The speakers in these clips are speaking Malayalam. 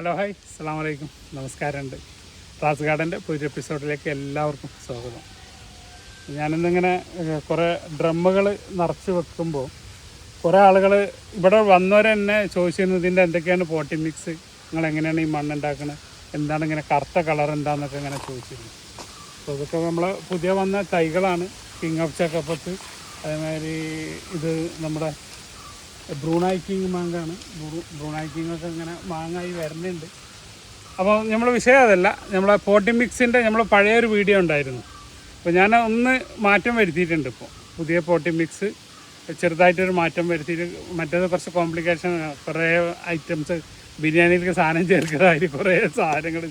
ഹലോ ഹായ് അസ്സലാമു അലൈക്കും നമസ്കാരമുണ്ട്. റാസ് ഗാർഡൻ്റെ പുതിയ എപ്പിസോഡിലേക്ക് എല്ലാവർക്കും സ്വാഗതം. ഞാനിന്നിങ്ങനെ കുറേ ഡ്രമ്മുകൾ നിറച്ച് വെക്കുമ്പോൾ കുറേ ആളുകൾ ഇവിടെ വന്നവർ തന്നെ ചോദിച്ചിരുന്നു ഇതിൻ്റെ എന്തൊക്കെയാണ് പോട്ടി മിക്സ്, നിങ്ങൾ എങ്ങനെയാണ് ഈ മണ്ണുണ്ടാക്കുന്നത്, എന്താണ് ഇങ്ങനെ കറുത്ത കളർ എന്താണെന്നൊക്കെ ഇങ്ങനെ ചോദിച്ചിരുന്നു. അപ്പോൾ ഇതൊക്കെ നമ്മൾ പുതിയ വന്ന തൈകളാണ്. കിങ് ഓഫ് ചക്കപ്പത്ത്, അതേമാതിരി ഇത് നമ്മുടെ ബ്രൂണായി കിങ് മാങ്ങാണ്. ബ്രൂണായി കിങ്ങൊക്കെ ഇങ്ങനെ മാങ്ങായി വരുന്നുണ്ട്. അപ്പോൾ നമ്മൾ വിഷയം അതല്ല, നമ്മളെ പോട്ടി മിക്സിൻ്റെ നമ്മൾ പഴയൊരു വീഡിയോ ഉണ്ടായിരുന്നു. അപ്പോൾ ഞാൻ ഒന്ന് മാറ്റം വരുത്തിയിട്ടുണ്ട്. ഇപ്പോൾ പുതിയ പോട്ടി മിക്സ് ചെറുതായിട്ടൊരു മാറ്റം വരുത്തിയിട്ട്, മറ്റേത് കുറച്ച് കോംപ്ലിക്കേഷൻ, കുറേ ഐറ്റംസ് ബിരിയാണിയിലേക്ക് സാധനം ചേർക്കുന്നതായിട്ട് കുറേ സാധനങ്ങൾ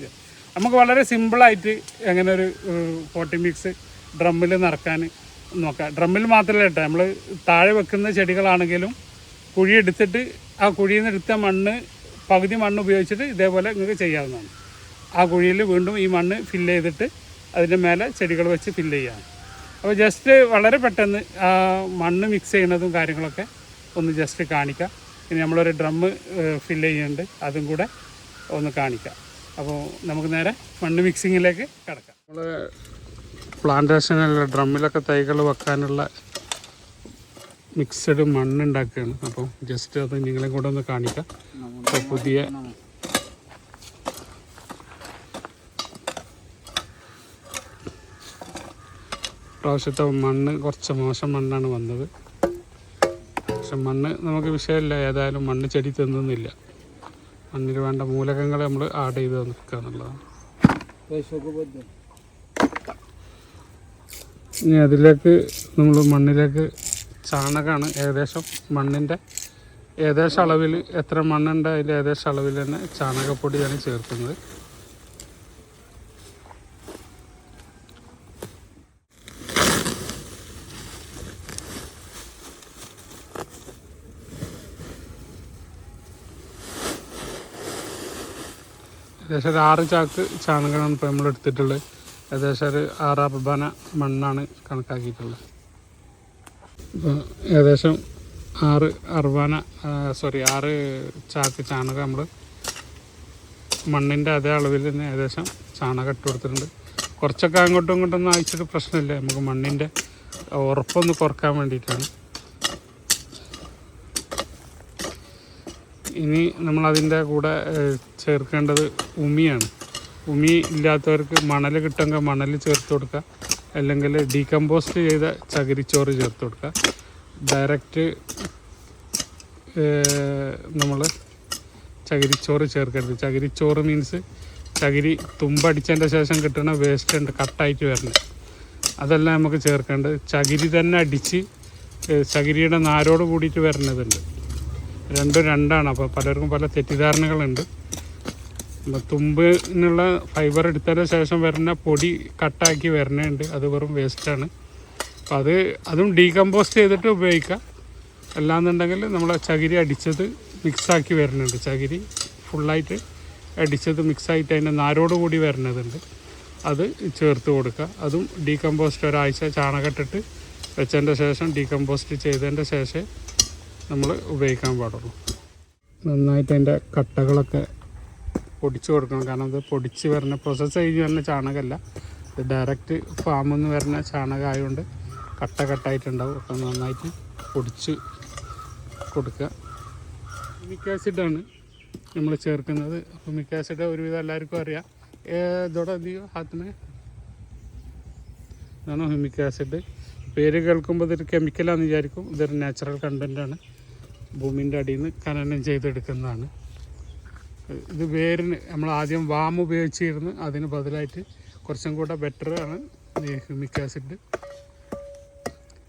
നമുക്ക് വളരെ സിമ്പിളായിട്ട് എങ്ങനെ ഒരു പോട്ടി മിക്സ് ഡ്രമ്മിൽ നിറക്കാൻ നോക്കാം. ഡ്രമ്മിൽ മാത്രമല്ല കേട്ടോ, നമ്മൾ താഴെ വെക്കുന്ന ചെടികളാണെങ്കിലും കുഴി എടുത്തിട്ട് ആ കുഴിയിൽ നിന്ന് എടുത്ത മണ്ണ്, പകുതി മണ്ണ് ഉപയോഗിച്ചിട്ട് ഇതേപോലെ നിങ്ങൾക്ക് ചെയ്യാവുന്നതാണ്. ആ കുഴിയിൽ വീണ്ടും ഈ മണ്ണ് ഫില്ല് ചെയ്തിട്ട് അതിൻ്റെ മേലെ ചെടികൾ വെച്ച് ഫില്ല് ചെയ്യാം. അപ്പോൾ ജസ്റ്റ് വളരെ പെട്ടെന്ന് ആ മണ്ണ് മിക്സ് ചെയ്യുന്നതും കാര്യങ്ങളൊക്കെ ഒന്ന് ജസ്റ്റ് കാണിക്കാം. ഇനി നമ്മളൊരു ഡ്രമ്മ് ഫില്ല് ചെയ്യുന്നുണ്ട്, അതും കൂടെ ഒന്ന് കാണിക്കാം. അപ്പോൾ നമുക്ക് നേരെ മണ്ണ് മിക്സിങ്ങിലേക്ക് കിടക്കാം. നമ്മൾ പ്ലാന്റേഷനുള്ള ഡ്രമ്മിലൊക്കെ തൈകൾ വെക്കാനുള്ള മിക്സഡ് മണ്ണുണ്ടാക്കുകയാണ്. അപ്പോൾ ജസ്റ്റ് അത് നിങ്ങളെ കൂടെ ഒന്ന് കാണിക്കാം. അപ്പോൾ പുതിയ പ്രാവശ്യത്തെ മണ്ണ് കുറച്ച് മോശം മണ്ണാണ് വന്നത്. പക്ഷെ മണ്ണ് നമുക്ക് വിഷയമില്ല, ഏതായാലും മണ്ണ് ചെടി തിന്നുന്നില്ല. മണ്ണിൽ വേണ്ട മൂലകങ്ങൾ നമ്മൾ ആഡ് ചെയ്ത് നിൽക്കുക എന്നുള്ളതാണ്. ഇനി അതിലേക്ക് നമ്മൾ മണ്ണിലേക്ക് ചാണകമാണ് ഏകദേശം മണ്ണിൻ്റെ ഏകദേശം അളവിൽ, എത്ര മണ്ണുണ്ട് അതിൻ്റെ ഏകദേശം അളവിൽ തന്നെ ചാണകപ്പൊടിയാണ് ചേർക്കുന്നത്. ഏകദേശം ഒരു 6 ചാക്ക് ചാണകമാണ് ഇപ്പോൾ നമ്മൾ എടുത്തിട്ടുള്ളത്. ഏകദേശം ഒരു 6 അർബന മണ്ണാണ് കണക്കാക്കിയിട്ടുള്ളത്. ഇപ്പോൾ ഏകദേശം 6 ചാക്ക് ചാണകം നമ്മൾ മണ്ണിൻ്റെ അതേ അളവിൽ തന്നെ ഏകദേശം ചാണകം ഇട്ട് കൊടുത്തിട്ടുണ്ട്. കുറച്ചൊക്കെ അങ്ങോട്ടും ഇങ്ങോട്ടൊന്നും അയച്ചിട്ട് പ്രശ്നമില്ല, നമുക്ക് മണ്ണിൻ്റെ ഉറപ്പൊന്ന് കുറക്കാൻ വേണ്ടിയിട്ടാണ്. ഇനി നമ്മളതിൻ്റെ കൂടെ ചേർക്കേണ്ടത് ഉമിയാണ്. ഉമി ഇല്ലാത്തവർക്ക് മണൽ കിട്ടുമെങ്കിൽ മണൽ ചേർത്ത് കൊടുക്കുക, അല്ലെങ്കിൽ ഡീകമ്പോസ്റ്റ് ചെയ്ത ചകിരിച്ചോറ് ചേർത്ത് കൊടുക്കുക. ഡയറക്റ്റ് നമ്മൾ ചകിരിച്ചോറ് ചേർക്കരുത്. ചകിരിച്ചോറ് മീൻസ് ചകിരി തുമ്പടിച്ചതിൻ്റെ ശേഷം കിട്ടുന്ന വേസ്റ്റ് ഉണ്ട് കട്ടായിട്ട് വരുന്നത്, അതെല്ലാം നമുക്ക് ചേർക്കേണ്ടത്. ചകിരി തന്നെ അടിച്ച് ചകിരിയുടെ നാരോട് കൂടിയിട്ട് വരുന്നതുണ്ട്. രണ്ടും രണ്ടാണ്. അപ്പോൾ പലർക്കും പല തെറ്റിദ്ധാരണകളുണ്ട്. തുമ്പിനുള്ള ഫൈബർ എടുത്തതിന് ശേഷം വരുന്ന പൊടി കട്ടാക്കി വരണുണ്ട്, അത് വെറും വേസ്റ്റാണ്. അപ്പോൾ അതും ഡീകമ്പോസ്റ്റ് ചെയ്തിട്ട് ഉപയോഗിക്കാം. അല്ലാന്നുണ്ടെങ്കിൽ നമ്മൾ ചകിരി അടിച്ചത് മിക്സാക്കി വരുന്നുണ്ട്. ചകിരി ഫുള്ളായിട്ട് അടിച്ചത് മിക്സായിട്ട് അതിൻ്റെ നാരോട് കൂടി വരുന്നതുണ്ട്, അത് ചേർത്ത് കൊടുക്കുക. അതും ഡീകമ്പോസ്റ്റ് ഒരാഴ്ച ചാണകട്ടിട്ട് വെച്ചതിൻ്റെ ശേഷം ഡീകമ്പോസ്റ്റ് ചെയ്തതിൻ്റെ ശേഷം നമ്മൾ ഉപയോഗിക്കാൻ പാടുള്ളൂ. നന്നായിട്ട് അതിൻ്റെ കട്ടകളൊക്കെ പൊടിച്ച് കൊടുക്കണം. കാരണം അത് പൊടിച്ച് വരുന്ന പ്രോസസ്സ് കഴിഞ്ഞ് വരുന്ന ചാണകമല്ല, ഇത് ഡയറക്റ്റ് ഫാമിൽ നിന്ന് വരുന്ന ചാണകമായതുകൊണ്ട് കട്ടായിട്ടുണ്ടാവും. അപ്പോൾ നന്നായിട്ട് പൊടിച്ച് കൊടുക്കുക. ഹ്യൂമിക് ആസിഡാണ് നമ്മൾ ചേർക്കുന്നത്. ഹ്യൂമിക് ആസിഡ് ഒരുവിധം എല്ലാവർക്കും അറിയാം. ഇതോടെ അധികം ഹാത്തിന് ഇതാണ് ഹ്യൂമിക് ആസിഡ്. പേര് കേൾക്കുമ്പോൾ ഇതൊരു കെമിക്കലാണെന്ന് വിചാരിക്കും. ഇതൊരു നാച്ചുറൽ കണ്ടൻറ്റാണ്, ഭൂമിൻ്റെ അടിയിൽ നിന്ന് ഖനനം ചെയ്തെടുക്കുന്നതാണ്. ഇത് വേരിന് നമ്മൾ ആദ്യം വാം ഉപയോഗിച്ചിരുന്നു, അതിന് ബദലായിട്ട് കുറച്ചും കൂടെ ബെറ്റർ ആണ് ഈ ഹ്യൂമിക് ആസിഡ്.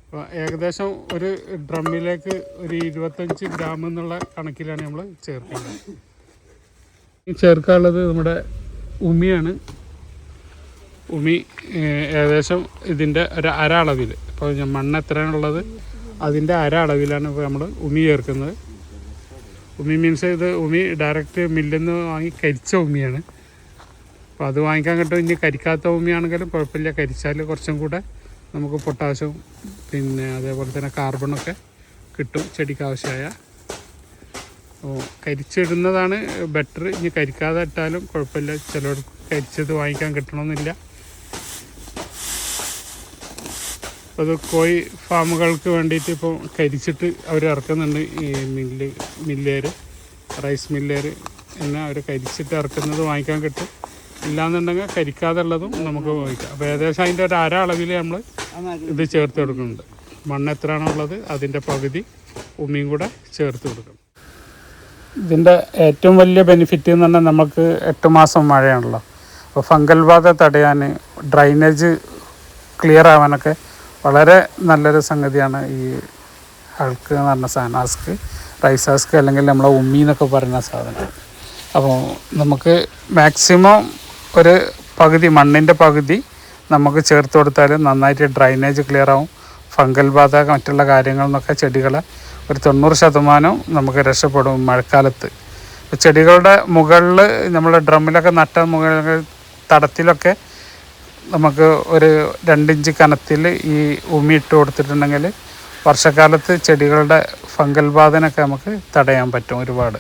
അപ്പോൾ ഏകദേശം ഒരു ഡ്രമ്മിലേക്ക് ഒരു 25 ഗ്രാം എന്നുള്ള കണക്കിലാണ് നമ്മൾ ചേർക്കുന്നത്. ഈ ചേർക്കാനുള്ളത് നമ്മുടെ ഉമിയാണ്. ഉമി ഏകദേശം ഇതിൻ്റെ ഒരു അര അളവിൽ, ഇപ്പോൾ മണ്ണ് എത്രയാണുള്ളത് അതിൻ്റെ അര അളവിലാണ് ഇപ്പോൾ നമ്മൾ ഉമി ചേർക്കുന്നത്. ഉമി മീൻസ് ഇത് ഉമി ഡയറക്റ്റ് മില്ലിൽ നിന്ന് വാങ്ങി കരിച്ച ഉമിയാണ്. അപ്പോൾ അത് വാങ്ങിക്കാൻ കിട്ടും. ഇനി കരിക്കാത്ത ഉമിയാണെങ്കിലും കുഴപ്പമില്ല, കരിച്ചാൽ കുറച്ചും കൂടെ നമുക്ക് പൊട്ടാസ്യവും പിന്നെ അതേപോലെ തന്നെ കാർബണൊക്കെ കിട്ടും ചെടിക്ക് ആവശ്യമായ. അപ്പോൾ കരിച്ചിടുന്നതാണ് ബെറ്റർ. ഇനി കരിക്കാതെ ഇട്ടാലും കുഴപ്പമില്ല, ചിലർക്ക് കരിച്ചത് വാങ്ങിക്കാൻ കിട്ടണമെന്നില്ല. അത് കോഴി ഫാമുകൾക്ക് വേണ്ടിയിട്ട് ഇപ്പോൾ കരിച്ചിട്ട് അവർ ഇറക്കുന്നുണ്ട്. ഈ മില്ലേർ റൈസ് മില്ലേർ എന്നെ അവർ കരിച്ചിട്ട് ഇറക്കുന്നത് വാങ്ങിക്കാൻ കിട്ടും. ഇല്ലാന്നുണ്ടെങ്കിൽ കരിക്കാതെ ഉള്ളതും നമുക്ക് വാങ്ങിക്കാം. അപ്പോൾ ഏകദേശം അതിൻ്റെ ഒരു അളവിൽ നമ്മൾ ഇത് ചേർത്ത് കൊടുക്കുന്നുണ്ട്. മണ്ണ് എത്രയാണോ ഉള്ളത് അതിൻ്റെ പകുതി ഉമ്മിയും കൂടെ ചേർത്ത് കൊടുക്കണം. ഇതിൻ്റെ ഏറ്റവും വലിയ ബെനിഫിറ്റ് എന്ന് പറഞ്ഞാൽ നമുക്ക് 8 മാസം മഴയാണല്ലോ. അപ്പോൾ ഫംഗൽ ബാധ തടയാൻ, ഡ്രൈനേജ് ക്ലിയർ ആവാനൊക്കെ വളരെ നല്ലൊരു സംഗതിയാണ് ഈ ഹൾക്ക് എന്ന് പറഞ്ഞ സാധനം. റൈസ് ഹസ്ക് അല്ലെങ്കിൽ നമ്മളെ ഉമ്മി എന്നൊക്കെ പറയുന്ന സാധനം. അപ്പോൾ നമുക്ക് മാക്സിമം ഒരു പകുതി, മണ്ണിൻ്റെ പകുതി നമുക്ക് ചേർത്ത് കൊടുത്താൽ നന്നായിട്ട് ഡ്രൈനേജ് ക്ലിയർ ആവും. ഫംഗൽ ബാധ മറ്റുള്ള കാര്യങ്ങളിൽ നിന്നൊക്കെ ചെടികളെ ഒരു 90% നമുക്ക് രക്ഷപ്പെടും മഴക്കാലത്ത്. ചെടികളുടെ മുകളിൽ നമ്മൾ ഡ്രമ്മിലൊക്കെ നട്ട മുകളിൽ തടത്തിലൊക്കെ നമുക്ക് ഒരു 2 ഇഞ്ച് കനത്തിൽ ഈ ഉമി ഇട്ട് കൊടുത്തിട്ടുണ്ടെങ്കിൽ വർഷക്കാലത്ത് ചെടികളുടെ ഫംഗൽ ബാധനൊക്കെ നമുക്ക് തടയാൻ പറ്റും ഒരുപാട്.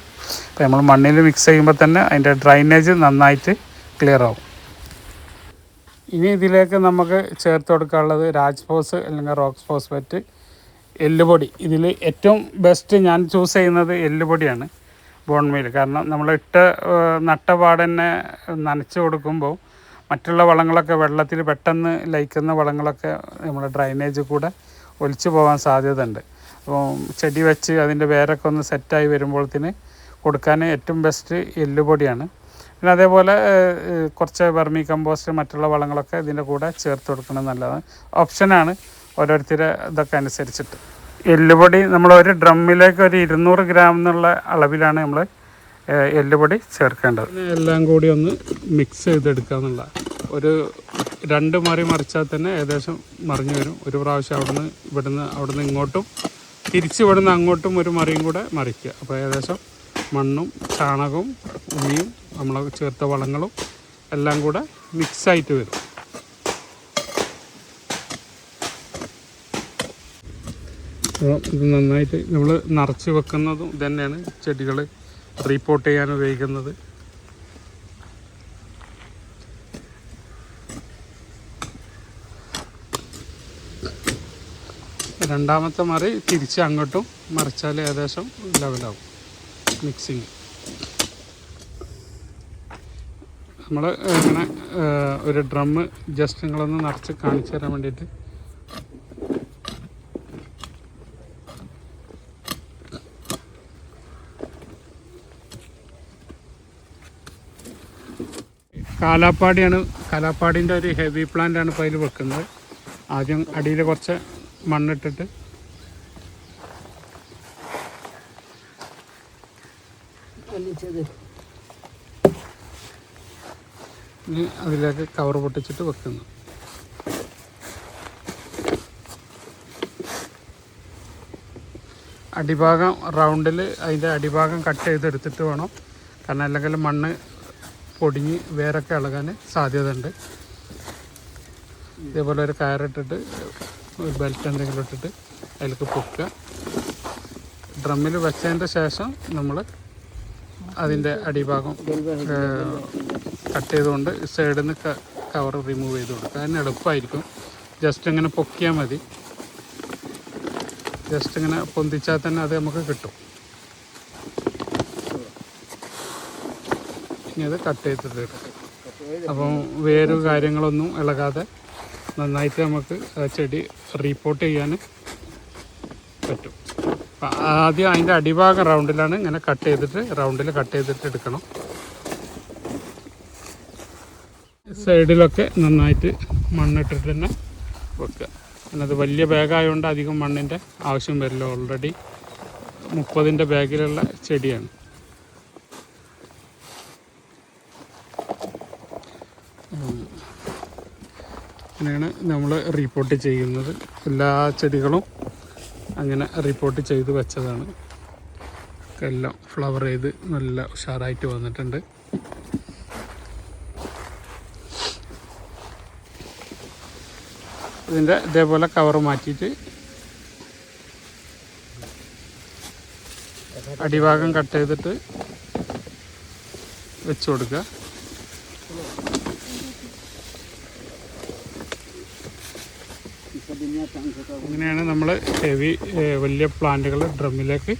അപ്പോൾ നമ്മൾ മണ്ണിൽ മിക്സ് ചെയ്യുമ്പോൾ തന്നെ അതിൻ്റെ ഡ്രൈനേജ് നന്നായിട്ട് ക്ലിയർ ആവും. ഇനി ഇതിലേക്ക് നമുക്ക് ചേർത്ത് കൊടുക്കാനുള്ളത് രാജ്ഫോസ് അല്ലെങ്കിൽ റോക്സ് ഫോസ്ഫേറ്റ്, എല്ലുപൊടി. ഇതിൽ ഏറ്റവും ബെസ്റ്റ് ഞാൻ ചൂസ് ചെയ്യുന്നത് എല്ലുപൊടിയാണ്, ബോൺ മീൽ. കാരണം നമ്മൾ നട്ട പാടന്നെ നനച്ച് കൊടുക്കുമ്പോൾ മറ്റുള്ള വളങ്ങളൊക്കെ വെള്ളത്തിൽ പെട്ടെന്ന് ലയിക്കുന്ന വളങ്ങളൊക്കെ നമ്മുടെ ഡ്രൈനേജ് കൂടെ ഒലിച്ചു പോകാൻ സാധ്യതയുണ്ട്. അപ്പോൾ ചെടി വെച്ച് അതിൻ്റെ വേരൊക്കെ ഒന്ന് സെറ്റായി വരുമ്പോഴത്തേന് കൊടുക്കാൻ ഏറ്റവും ബെസ്റ്റ് എല്ലുപൊടിയാണ്. പിന്നെ അതേപോലെ കുറച്ച് വെർമി കമ്പോസ്റ്റ് മറ്റുള്ള വളങ്ങളൊക്കെ ഇതിൻ്റെ കൂടെ ചേർത്ത് കൊടുക്കുന്നത് നല്ലതാണ്. ഓപ്ഷനാണ് ഓരോരുത്തരെ ഇതൊക്കെ അനുസരിച്ചിട്ട്. എല്ലുപൊടി നമ്മൾ ഒരു ഡ്രമ്മിലേക്ക് ഒരു 200 ഗ്രാം എന്നുള്ള അളവിലാണ് നമ്മൾ എല്ലുപൊടി ചേർക്കേണ്ടത്. എല്ലാം കൂടി ഒന്ന് മിക്സ് ചെയ്തെടുക്കുക എന്നുള്ള ഒരു 2 മറി മറിച്ചാൽ തന്നെ ഏകദേശം മറിഞ്ഞു വരും. ഒരു പ്രാവശ്യം അവിടുന്ന് ഇങ്ങോട്ടും ഇവിടുന്ന് അങ്ങോട്ടും ഒരു മറിയും കൂടെ മറിക്കുക. അപ്പോൾ ഏകദേശം മണ്ണും ചാണകവും ഉമിയും നമ്മൾ ചേർത്ത വളങ്ങളും എല്ലാം കൂടെ മിക്സായിട്ട് വരും. അപ്പോൾ ഇത് നന്നായിട്ട് നമ്മൾ നിറച്ച് വെക്കുന്നതും ഇതന്നെയാണ് ചെടികൾ റീപോർട്ട് ചെയ്യാൻ ഉപയോഗിക്കുന്നത്. രണ്ടാമത്തെ മറി തിരിച്ച് അങ്ങോട്ടും മറിച്ചാൽ ഏകദേശം ലെവലാവും മിക്സിങ്. നമ്മൾ ഇങ്ങനെ ഒരു ഡ്രമ്മ് ജസ്റ്റ് നിങ്ങളൊന്ന് നിറച്ച് കാണിച്ചു തരാൻ വേണ്ടിയിട്ട് കാലാപ്പാടിൻ്റെ ഒരു ഹെവി പ്ലാന്റാണ് ഇപ്പോൾ അതിൽ വെക്കുന്നത്. ആദ്യം അടിയിൽ കുറച്ച് മണ്ണിട്ടിട്ട് അതിലേക്ക് കവർ പൊട്ടിച്ചിട്ട് വെക്കുന്നു. അടിഭാഗം റൗണ്ടിൽ അതിൻ്റെ അടിഭാഗം കട്ട് ചെയ്തെടുത്തിട്ട് വേണം. കാരണം അല്ലെങ്കിൽ മണ്ണ് പൊടിഞ്ഞ് വേരൊക്കെ ഇളകാൻ സാധ്യതയുണ്ട്. ഇതേപോലെ ഒരു കയറിട്ടിട്ട് ഒരു ബെൽറ്റ് എന്തെങ്കിലും ഇട്ടിട്ട് അതിലേക്ക് പൊക്കുക. ഡ്രമ്മിൽ വെച്ചതിൻ്റെ ശേഷം നമ്മൾ അതിൻ്റെ അടിഭാഗം കട്ട് ചെയ്തുകൊണ്ട് സൈഡിൽ നിന്ന് കവർ റിമൂവ് ചെയ്ത് കൊടുക്കുക. അതിന് എളുപ്പമായിരിക്കും. ജസ്റ്റ് ഇങ്ങനെ പൊക്കിയാൽ മതി. ജസ്റ്റ് ഇങ്ങനെ പൊന്തിച്ചാൽ തന്നെ അത് നമുക്ക് കിട്ടും. ഇനി അത് കട്ട് ചെയ്തിട്ട് എടുക്കും. അപ്പം വേര് കാര്യങ്ങളൊന്നും ഇളകാതെ നന്നായിട്ട് നമുക്ക് ആ ചെടി റീപോർട്ട് ചെയ്യാൻ പറ്റും. അപ്പം ആദ്യം അതിൻ്റെ അടിഭാഗം റൗണ്ടിലാണ് ഇങ്ങനെ റൗണ്ടിൽ കട്ട് ചെയ്തിട്ട് എടുക്കണം. സൈഡിലൊക്കെ നന്നായിട്ട് മണ്ണിട്ടിട്ട് തന്നെ വെക്കുക. പിന്നെ അത് വലിയ ബാഗായതുകൊണ്ട് അധികം മണ്ണിൻ്റെ ആവശ്യം വരില്ല. ഓൾറെഡി 30ൻ്റെ ബാഗിലുള്ള ചെടിയാണ്. അങ്ങനെയാണ് നമ്മൾ റിപ്പോർട്ട് ചെയ്യുന്നത്. എല്ലാ ചെടികളും അങ്ങനെ റിപ്പോർട്ട് ചെയ്ത് വെച്ചതാണ്. എല്ലാം ഫ്ലവർ ചെയ്ത് നല്ല ഉഷാറായിട്ട് വന്നിട്ടുണ്ട്. ഇതിൻ്റെ ഇതേപോലെ കവർ മാറ്റിയിട്ട് അടിഭാഗം കട്ട് ചെയ്തിട്ട് വെച്ച് കൊടുക്കുക. അങ്ങനെയാണ് നമ്മൾ വലിയ പ്ലാന്റുകൾ ഡ്രമ്മിലേക്ക്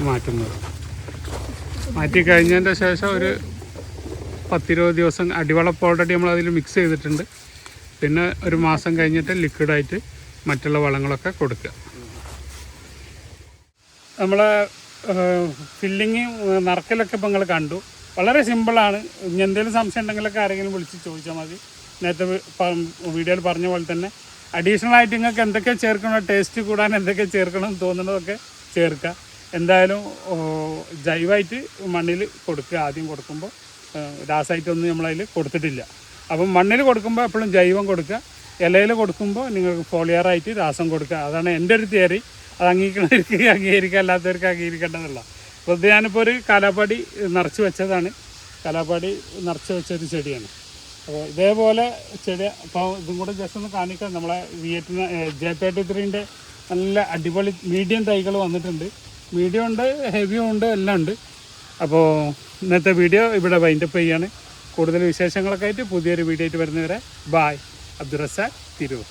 മാറ്റുന്നത്. മാറ്റി കഴിഞ്ഞതിൻ്റെ ശേഷം ഒരു 10-20 ദിവസം അടിവളപ്പ് ഓൾറെഡി നമ്മൾ അതിൽ മിക്സ് ചെയ്തിട്ടുണ്ട്. പിന്നെ ഒരു മാസം കഴിഞ്ഞിട്ട് ലിക്വിഡായിട്ട് മറ്റുള്ള വളങ്ങളൊക്കെ കൊടുക്കുക. നമ്മളെ ഫില്ലിങ് നറക്കലൊക്കെ ഇപ്പോൾ നിങ്ങൾ കണ്ടു. വളരെ സിമ്പിളാണ്. ഇനി എന്തെങ്കിലും സംശയം ഉണ്ടെങ്കിലൊക്കെ ആരെങ്കിലും വിളിച്ച് ചോദിച്ചാൽ മതി. നേരത്തെ വീഡിയോയിൽ പറഞ്ഞ പോലെ തന്നെ അഡീഷണൽ ആയിട്ട് നിങ്ങൾക്ക് എന്തൊക്കെ ചേർക്കണം, ടേസ്റ്റ് കൂടാൻ എന്തൊക്കെ ചേർക്കണം എന്ന് തോന്നുന്നതൊക്കെ ചേർക്കുക. എന്തായാലും ജൈവമായിട്ട് മണ്ണിൽ കൊടുക്കുക. ആദ്യം കൊടുക്കുമ്പോൾ രാസമായിട്ടൊന്നും നമ്മളതിൽ കൊടുത്തിട്ടില്ല. അപ്പം മണ്ണിൽ കൊടുക്കുമ്പോൾ എപ്പോഴും ജൈവം കൊടുക്കുക. ഇലയിൽ കൊടുക്കുമ്പോൾ നിങ്ങൾക്ക് ഫോളിയറായിട്ട് രാസം കൊടുക്കുക. അതാണ് എൻ്റെ ഒരു തിയറി. അത് അംഗീകരിക്കുന്നവർക്ക് അംഗീകരിക്കുക, അല്ലാത്തവർക്ക് അംഗീകരിക്കേണ്ടതല്ല. അപ്പോൾ ഇത് ഞാനിപ്പോൾ ഒരു കാലാപ്പാടി നിറച്ച് വെച്ചതാണ്. കാലാപ്പാടി നിറച്ച് വെച്ചൊരു ചെടിയാണ്. അപ്പോൾ ഇതേപോലെ ചെടി അപ്പോൾ ഇതും കൂടെ ജസ്റ്റ് ഒന്ന് കാണിക്കാം. നമ്മളെ J33 നല്ല അടിപൊളി മീഡിയം തൈകൾ വന്നിട്ടുണ്ട്. മീഡിയം ഉണ്ട്, ഹെവിയും ഉണ്ട്, എല്ലാം ഉണ്ട്. അപ്പോൾ ഇന്നത്തെ വീഡിയോ ഇവിടെ വൈൻഡപ്പ് ചെയ്യാണ്. കൂടുതൽ വിശേഷങ്ങളൊക്കെ ആയിട്ട് പുതിയൊരു വീഡിയോ ആയിട്ട് വരുന്നവരെ ബായ്. അബ്ദുൾ റസാഖ്, തിരൂർ.